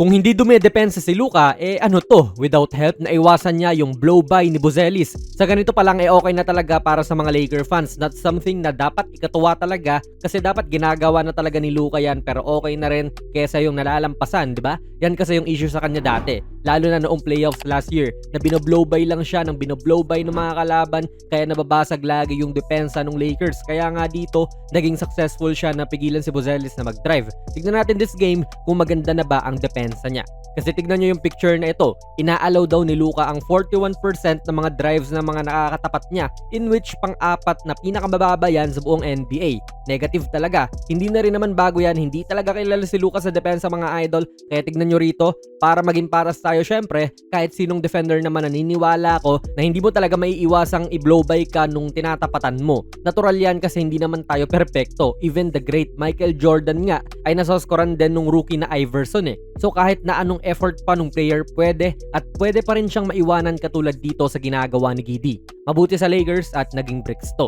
Kung hindi dumedepensa si Luka, ano to, without help, naiwasan niya yung blow-by ni Buzelis. Sa ganito pa lang okay na talaga para sa mga Laker fans. Not something na dapat ikatuwa talaga kasi dapat ginagawa na talaga ni Luka yan, pero okay na rin kesa yung nalalampasan, di ba? Yan kasi yung issue sa kanya dati. Lalo na noong playoffs last year, na binoblow-by lang siya ng binoblow-by ng mga kalaban, kaya nababasag lagi yung depensa ng Lakers. Kaya nga dito, naging successful siya na pigilan si Buzelis na mag-drive. Tignan natin this game kung maganda na ba ang depensa niya. Kasi tignan nyo yung picture na ito, inaalaw daw ni Luka ang 41% ng mga drives ng mga nakakatapat niya, in which pang-apat na pinakamababa yan sa buong NBA. Negative talaga. Hindi na rin naman bago yan, hindi talaga kilala si Luka sa depensa mga idol, kaya tignan nyo rito, para maging paras tayo syempre, kahit sinong defender naman naniniwala ko na hindi mo talaga maiiwasang i-blow by ka nung tinatapatan mo. Natural yan kasi hindi naman tayo perpekto. Even the great Michael Jordan nga ay nasoskoran din nung rookie na Iverson So kahit na anong effort pa nung player pwede pa rin siyang maiwanan katulad dito sa ginagawa ni Giddy. Mabuti sa Lakers at naging bricks to.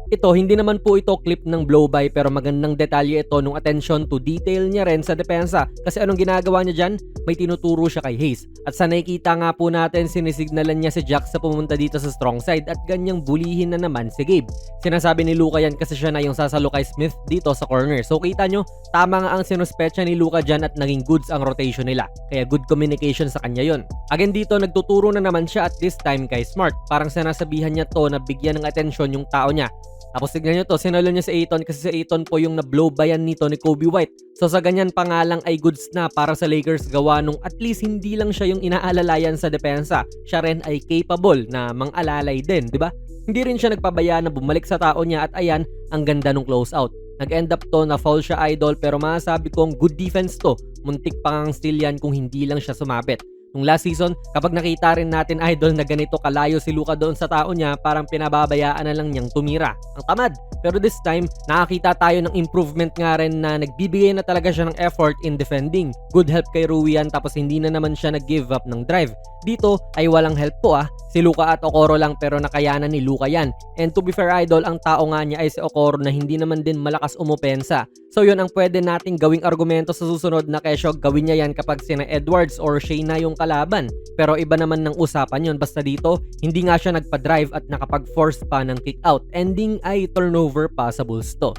Ito, hindi naman po ito clip ng blow-by pero magandang detalye ito nung attention to detail niya rin sa depensa. Kasi anong ginagawa niya dyan? May tinuturo siya kay Hayes. At sa nakikita nga po natin, sinisignalan niya si Jack sa pumunta dito sa strong side at ganyang bulihin na naman si Gabe. Sinasabi ni Luka yan kasi siya na yung sasalo kay Smith dito sa corner. So kita nyo, tama nga ang sinuspetsa ni Luka dyan at naging goods ang rotation nila. Kaya good communication sa kanya yon. Again dito, nagtuturo na naman siya at this time kay Smart. Parang sinasabihan niya to na bigyan ng atensyon yung tao niya. Tapos tignan nyo to, sinalo niya si Ayton kasi si Ayton po yung na-blow-bayan nito ni Kobe White. So sa ganyan pa nga lang ay goods na para sa Lakers gawa nung at least hindi lang siya yung inaalalayan sa depensa. Siya rin ay capable na mang-alalay din, di ba? Hindi rin siya nagpabaya na bumalik sa tao niya at ayan, ang ganda nung close out. Nag-end up to na foul siya idol pero masasabi kong good defense to. Muntik pa ngang steal yan kung hindi lang siya sumapit. Nung last season, kapag nakita rin natin idol na ganito kalayo si Luka doon sa tao niya, parang pinababayaan na lang niyang tumira. Ang tamad. Pero this time, nakakita tayo ng improvement nga rin na nagbibigay na talaga siya ng effort in defending. Good help kay Rui yan tapos hindi na naman siya nag-give up ng drive. Dito ay walang help po Si Luka at Okoro lang pero nakayanan ni Luka yan. And to be fair idol, ang tao nga niya ay si Okoro na hindi naman din malakas umupensa. So yun ang pwede nating gawing argumento sa susunod na kesyo gawin niya yan kapag sina Edwards or Shea na yung kalaban. Pero iba naman ng usapan yun. Basta dito, hindi nga siya nagpa-drive at nakapag-force pa ng kick out. Ending ay turnover pa sa Bulls to.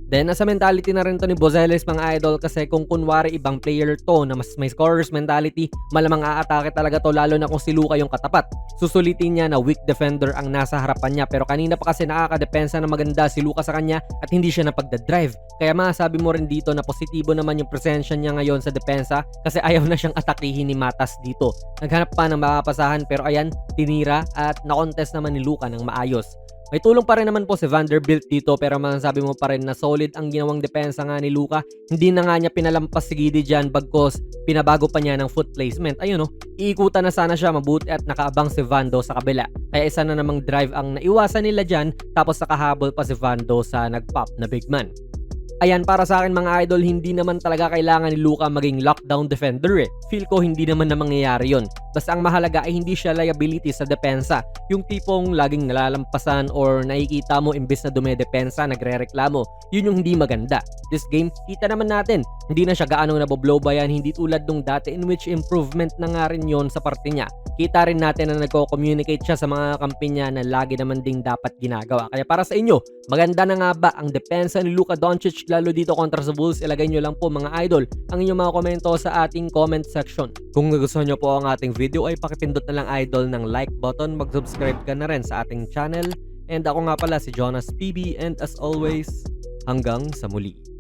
Then, nasa mentality na rin to ni Buzelis mga idol kasi kung kunwari ibang player to na mas may scorer's mentality, malamang aatake talaga to lalo na kung si Luka yung katapat. Susulitin niya na weak defender ang nasa harapan niya pero kanina pa kasi nakakadepensa na maganda si Luka sa kanya at hindi siya napagda-drive. Kaya masasabi mo rin dito na positibo naman yung presensya niya ngayon sa depensa kasi ayaw na siyang atakihin ni Matas dito. Naghanap pa ng makapasahan pero ayan, tinira at na-contest naman ni Luka ng maayos. May tulong pa rin naman po si Vanderbilt dito pero masasabi mo pa rin na solid ang ginawang depensa nga ni Luka. Hindi na nga niya pinalampas si Giddy dyan bagkos pinabago pa niya ng foot placement. Ayun iikutan na sana siya mabuti at nakaabang si Vando sa kabila. Kaya isa na namang drive ang naiwasan nila dyan tapos nakahabol pa si Vando sa nagpop na big man. Ayan, para sa akin mga idol, hindi naman talaga kailangan ni Luka maging lockdown defender Feel ko hindi naman na mangyayari yun. Basta ang mahalaga ay hindi siya liability sa depensa. Yung tipong laging nalalampasan or nakikita mo imbes na dumedepensa, nagre-reklamo. Yun yung hindi maganda. This game, kita naman natin. Hindi na siya gaano naboblow ba yan, hindi tulad nung dati in which improvement na nga rin yun sa parte niya. Kita rin natin na nagko-communicate siya sa mga kampi niya na lagi naman ding dapat ginagawa. Kaya para sa inyo, maganda na nga ba ang depensa ni Luka Doncic lalo dito kontra sa Bulls? Ilagay nyo lang po mga idol ang inyong mga komento sa ating comment section. Kung nagustuhan nyo po ang ating video ay pakipindot na lang idol ng like button, mag-subscribe ka na rin sa ating channel. And ako nga pala si Jonas PB and as always, hanggang sa muli.